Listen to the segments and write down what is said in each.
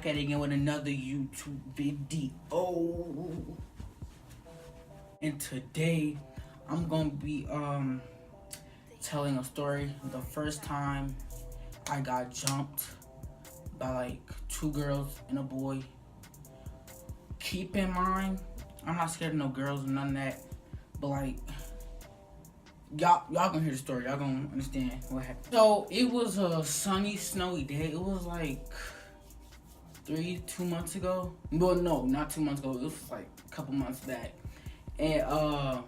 back at it again with another YouTube video. And today I'm gonna be telling a story. The first time I got jumped by like two girls and a boy. Keep in mind, I'm not scared of no girls or none of that. But like y'all gonna hear the story. Y'all gonna understand what happened. So it was a sunny, snowy day. It was like 2 months ago. Well, no, not 2 months ago. It was like a couple months back. And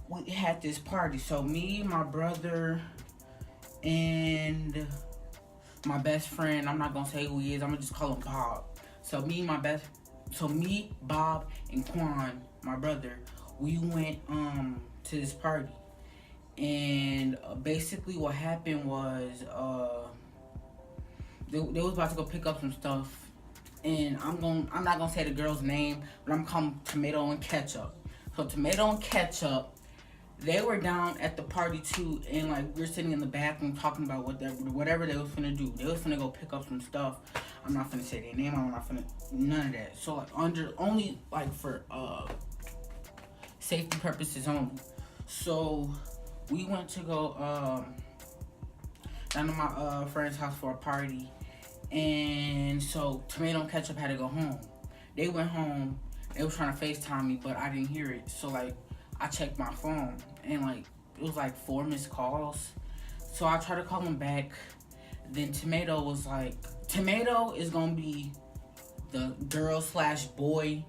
we had this party. So me, my brother, and my best friend. I'm not gonna say who he is. I'm gonna just call him Bob. So me, Bob, and Quan, my brother, we went to this party. And basically what happened was they was about to go pick up some stuff, and I'm not gonna say the girl's name, but I'm calling Tomato and Ketchup. So Tomato and Ketchup, they were down at the party too, and like we were sitting in the bathroom talking about whatever they was finna do. They was finna go pick up some stuff. I'm not finna say their name. I'm not finna none of that. So like only like for safety purposes only. So we went to go down to my friend's house for a party, and so Tomato and Ketchup had to go home. They went home. They was trying to FaceTime me, but I didn't hear it. So like I checked my phone, and like it was like 4 missed calls. So I tried to call them back. Then Tomato was like, Tomato is gonna be the girl/boy,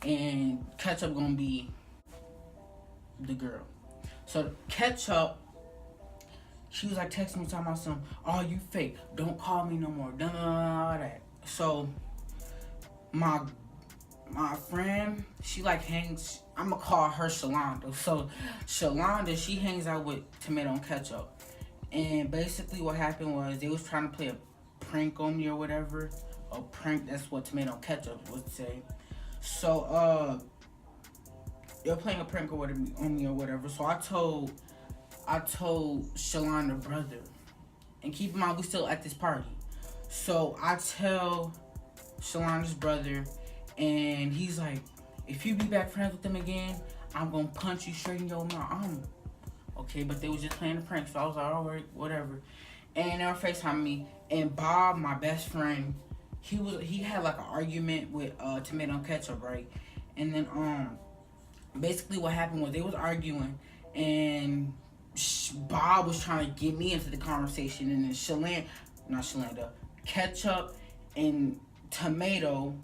and Ketchup gonna be the girl. So Ketchup, she was like texting me talking about some, oh, you fake, don't call me no more, all that. So my friend, she like hangs, I'm gonna call her Shalonda. So Shalonda, she hangs out with Tomato and Ketchup. And basically what happened was they was trying to play a prank on me or whatever. A prank, that's what Tomato and Ketchup would say. So they were playing a prank or whatever on me or whatever. So I told Shalonda's brother. And keep in mind, we still at this party. So I tell Shalonda's brother, and he's like, if you be back friends with them again, I'm gonna punch you straight in your mouth. Okay, but they was just playing the prank, so I was like, alright, whatever. And they were FaceTiming me. And Bob, my best friend, he had like an argument with Tomato and Ketchup, right? And then basically what happened was they was arguing, and Bob was trying to get me into the conversation, and then Ketchup and Tomato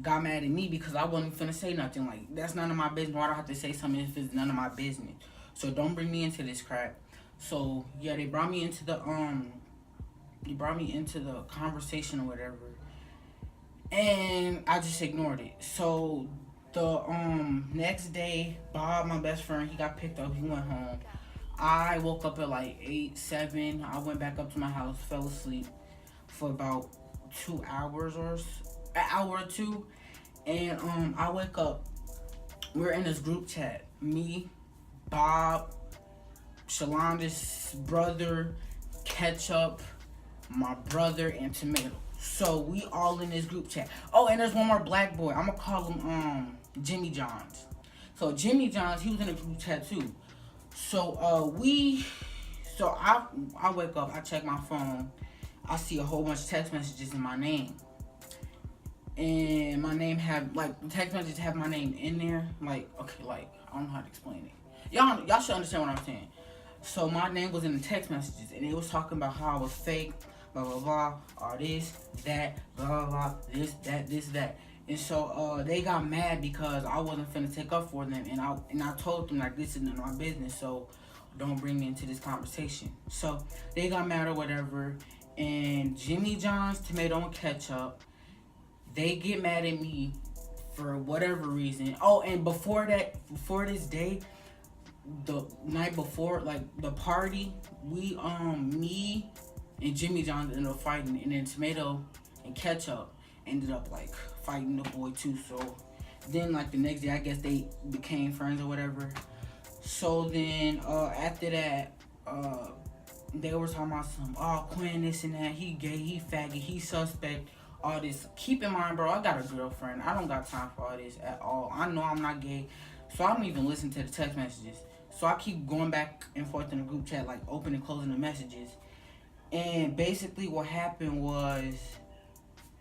got mad at me because I wasn't finna say nothing. Like, that's none of my business. Why do I have to say something if it's none of my business? So don't bring me into this crap. So yeah, they brought me into the conversation or whatever, and I just ignored it. So the next day, Bob, my best friend, he got picked up. He went home. I woke up at like 8, 7. I went back up to my house, fell asleep for about 2 hours or an hour or two, and I wake up. We're in this group chat. Me, Bob, Shalonda's brother, Ketchup, my brother, and Tomato. So we all in this group chat. Oh, and there's one more black boy. I'm gonna call him Jimmy Johns. So Jimmy Johns, he was in the group chat too. So I wake up, I check my phone, I see a whole bunch of text messages in my name. And my name have, like, the text messages have my name in there. Like, okay, like, I don't know how to explain it. Y'all should understand what I'm saying. So my name was in the text messages, and it was talking about how I was fake, blah, blah, blah, or this, that, blah, blah, blah, this, that. And so they got mad because I wasn't finna take up for them, and I told them, like, this is none of my business, so don't bring me into this conversation. So they got mad or whatever, and Jimmy John's, Tomato and Ketchup, they get mad at me for whatever reason. Oh, and before this day, the night before, like, the party, me and Jimmy John ended up fighting, and then Tomato and Ketchup ended up like fighting the boy too. So then, like, the next day, I guess they became friends or whatever. So then after that, they were talking about some, oh, Quinn, this and that, he gay, he faggot, he suspect, all this. Keep in mind, bro, I got a girlfriend. I don't got time for all this at all. I know I'm not gay, so I don't even listen to the text messages. So I keep going back and forth in the group chat, like opening and closing the messages. And basically, what happened was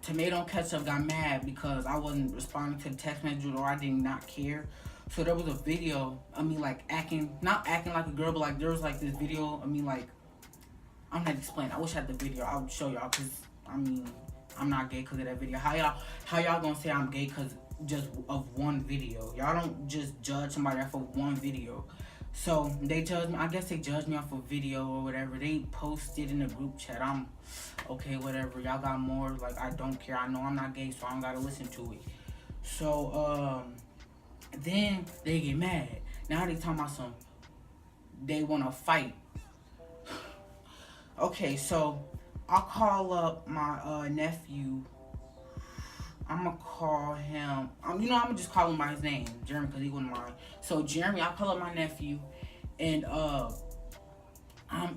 Tomato and Ketchup got mad because I wasn't responding to the text message or I did not care. So there was a video of me like not acting like a girl, but like there was like this video of me like, I'm not explaining. I wish I had the video. I would show y'all because I mean I'm not gay because of that video. How y'all gonna say I'm gay because just of one video? Y'all don't just judge somebody off of one video. So they judged me. I guess they judged me off of video or whatever. They posted in the group chat. I'm okay, whatever. Y'all got more. Like I don't care. I know I'm not gay, so I don't gotta listen to it. So then they get mad. Now they talking about some. They wanna fight. Okay, so I'll call up my nephew. I'm gonna call him. I'm gonna just call him by his name, Jeremy, because he wouldn't mind. So Jeremy, I'll call up my nephew, and I'm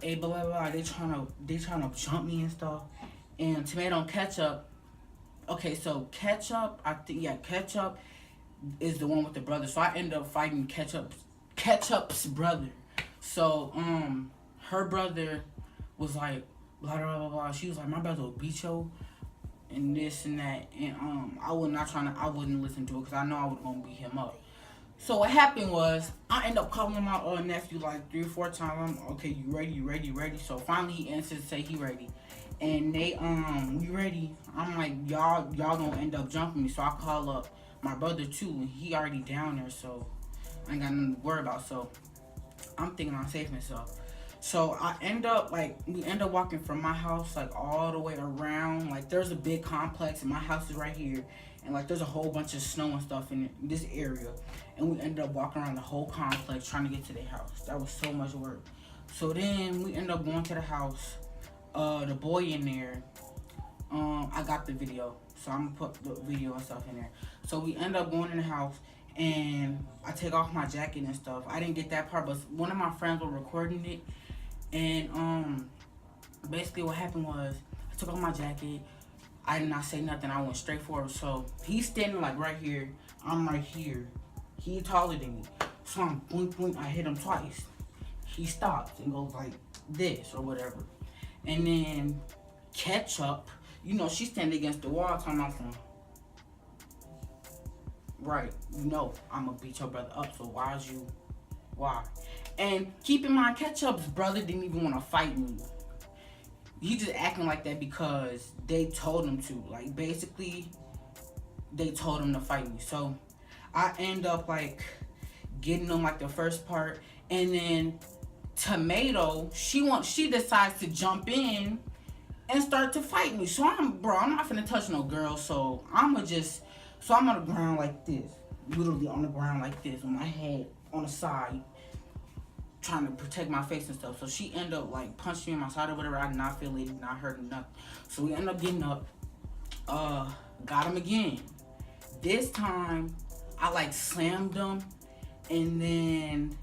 a blah blah blah. They trying to jump me and stuff. And Tomato and Ketchup. Okay, so Ketchup, I think Ketchup is the one with the brother. So I end up fighting Ketchup's brother. So her brother was like blah blah blah blah. She was like, my brother will beat you and this and that, and I wouldn't listen to it because I know I was gonna beat him up. So what happened was I ended up calling my nephew like 3 or 4 times. I'm okay, you ready? So finally he answered to say he ready, and they we ready. I'm like y'all gonna end up jumping me. So I call up my brother too, and he already down there, so I ain't got nothing to worry about. So I'm thinking I'm safe myself. So we end up walking from my house like all the way around. Like there's a big complex and my house is right here. And like there's a whole bunch of snow and stuff in this area. And we ended up walking around the whole complex trying to get to their house. That was so much work. So then we ended up going to the house. The boy in there, I got the video. So I'm gonna put the video and stuff in there. So we end up going in the house. And I take off my jacket and stuff. I didn't get that part, but one of my friends was recording it. And basically what happened was I took off my jacket. I did not say nothing. I went straight forward. So he's standing like right here. I'm right here. He taller than me. So I'm boink boink. I hit him twice. He stops and goes like this or whatever. And then Ketchup, she's standing against the wall talking about something. Right, I'm gonna beat your brother up, so why? And keep in mind, Ketchup's brother didn't even want to fight me. He just acting like that because they told him to. Like, basically, they told him to fight me. So, I end up, like, getting them, like, the first part. And then, Tomato, she decides to jump in and start to fight me. So, I'm not finna touch no girl, so I'm on the ground like this. Literally on the ground like this, with my head on the side, trying to protect my face and stuff. So she ended up like punching me in my side or whatever. I did not feel it, did not hurt nothing. So we ended up getting up, got him again. This time, I like slammed him, and then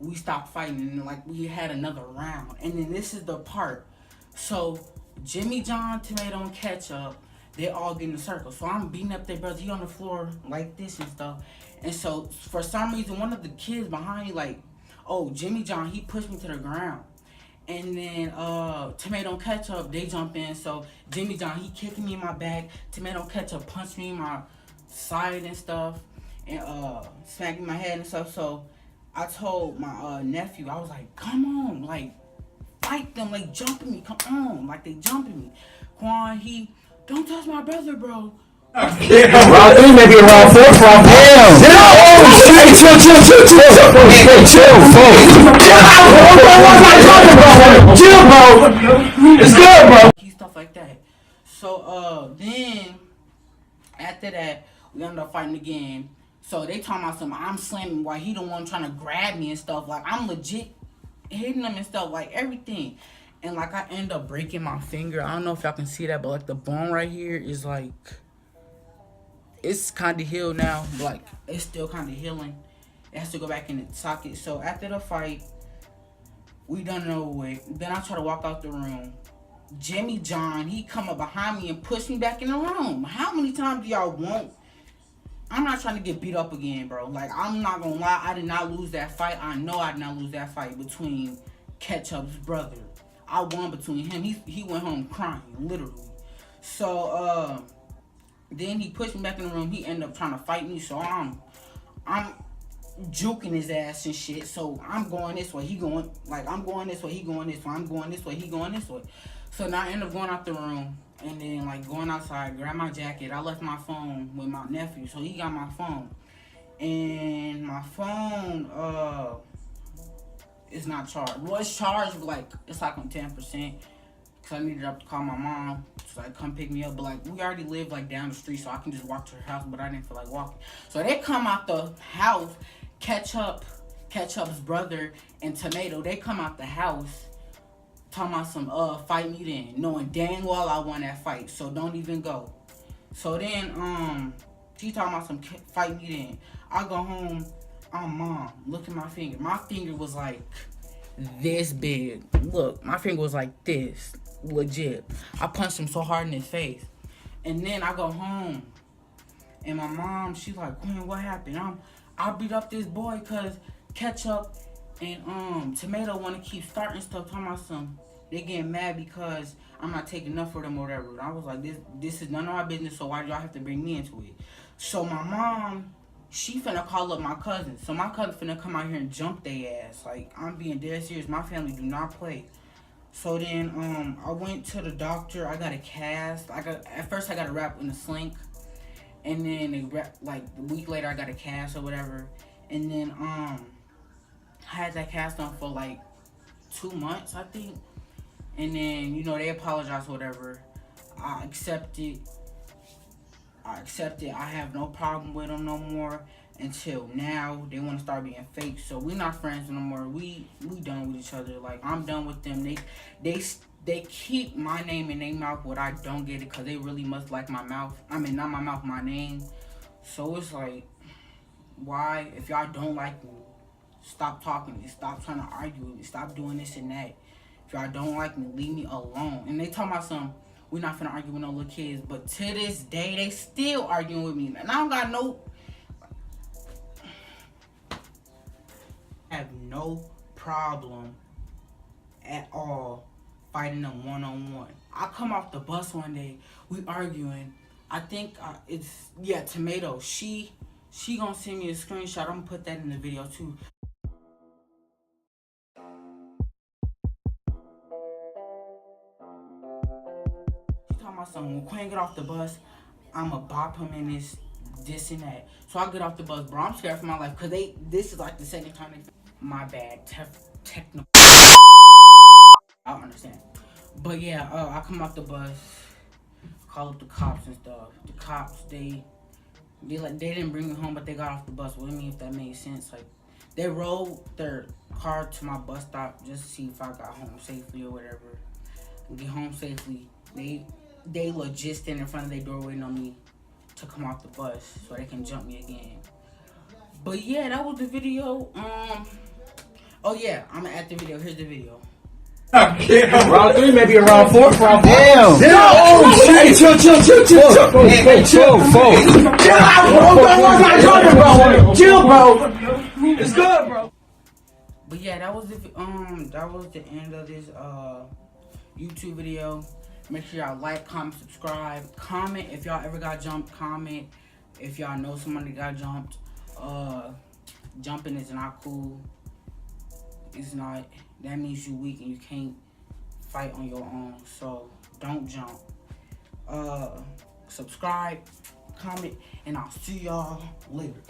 we stopped fighting, and like we had another round. And then this is the part. So Jimmy John, Tomato, and Ketchup, they all get in a circle. So I'm beating up their brother. He on the floor like this and stuff. And so for some reason, one of the kids behind me, like, Jimmy John, he pushed me to the ground. And then Tomato and Ketchup, they jump in. So Jimmy John, he kicking me in my back. Tomato and Ketchup punched me in my side and stuff. And smacking my head and stuff. So I told my nephew, I was like, come on, like, fight them, like, jumping me, come on. Like, they jumping me. Quan, don't touch my brother, bro. Yeah, bro. You may be around 4 from hell. Chill, bro. It's good, bro. Stuff like that. So, then, after that, we ended up fighting again. So, they talking about something. I'm slamming while he the one trying to grab me and stuff. Like, I'm legit hitting him and stuff, like, everything. And, like, I end up breaking my finger. I don't know if y'all can see that, but, like, the bone right here is, like, it's kind of healed now. But, like, it's still kind of healing. It has to go back in the socket. So, after the fight, we done it over with. Then I try to walk out the room. Jimmy John, he come up behind me and push me back in the room. How many times do y'all want? I'm not trying to get beat up again, bro. Like, I'm not gonna lie, I did not lose that fight. I know I did not lose that fight between Ketchup's brother. I won between him. He went home crying, literally. So, then he pushed me back in the room. He ended up trying to fight me, so I'm juking his ass and shit. So I'm going this way, he going, like, I'm going this way, he going this way, I'm going this way, he going this way. So now I end up going out the room and then, like, going outside, grab my jacket. I left my phone with my nephew, so he got my phone. And my phone is not charged. Well, it's charged, but, like, it's like on 10%. Cause I needed to call my mom to, like, come pick me up. But, like, we already live, like, down the street, so I can just walk to her house, but I didn't feel like walking. So they come out the house, Ketchup's brother, and Tomato, they come out the house talking about some, fight me then, knowing dang well I won that fight, so don't even go. So then, she talking about some fight me then. I go home, Mom, look at my finger. My finger was like this big. Look, my finger was like this, legit. I punched him so hard in his face. And then I go home, and my mom, she's like, Quinn, what happened? I beat up this boy because Ketchup and Tomato want to keep starting stuff, talking about some, they getting mad because I'm not taking enough for them or whatever. I was like, this is none of my business, so why do y'all have to bring me into it? So my mom, she finna call up my cousin. So my cousin finna come out here and jump their ass. Like, I'm being dead serious. My family do not play. So then I went to the doctor. I got a cast. At first I got a wrap in a sling. And then like a week later I got a cast or whatever. And then I had that cast on for like 2 months, I think. And then, you know, they apologized or whatever. I accepted. I have no problem with them no more. Until now, they want to start being fake. So we not friends no more. We done with each other. Like, I'm done with them. They keep my name in their mouth, but I don't get it because they really must like my mouth. I mean, not my mouth, my name. So it's like, why? If y'all don't like me, stop talking to me. Stop trying to argue with me. Stop doing this and that. If y'all don't like me, leave me alone. And they talking about some, we're not finna argue with no little kids. But to this day, they still arguing with me. And I don't got no... I have no problem at all fighting them one-on-one. I come off the bus one day, we arguing. I think it's, yeah, Tomato. She gonna send me a screenshot. I'm gonna put that in the video too. She talking about something. When Quinn get off the bus, I'ma bop him in this and that. So I get off the bus, bro. I'm scared for my life because this is like the second time they... My bad. Technical. I don't understand. But yeah, I come off the bus, call up the cops and stuff. The cops, they didn't bring me home, but they got off the bus with me, if that made sense. Like, they rode their car to my bus stop just to see if I got home safely or whatever. Get home safely. They legit stand in front of their door waiting on me to come off the bus so they can jump me again. But yeah, that was the video. Oh yeah, I'm gonna add the video. Here's the video. Round 3, maybe around 4. Round 4. Damn. Oh, shit. Chill. Hey, chill, bro. Chill out, bro. Chill, bro. It's good, bro. But yeah, that was the end of this YouTube video. Make sure y'all like, comment, subscribe, comment if y'all ever got jumped. Comment if y'all know somebody got jumped. Jumping is not cool. It's not. That means you weak and you can't fight on your own. So don't jump. Subscribe, comment, and I'll see y'all later.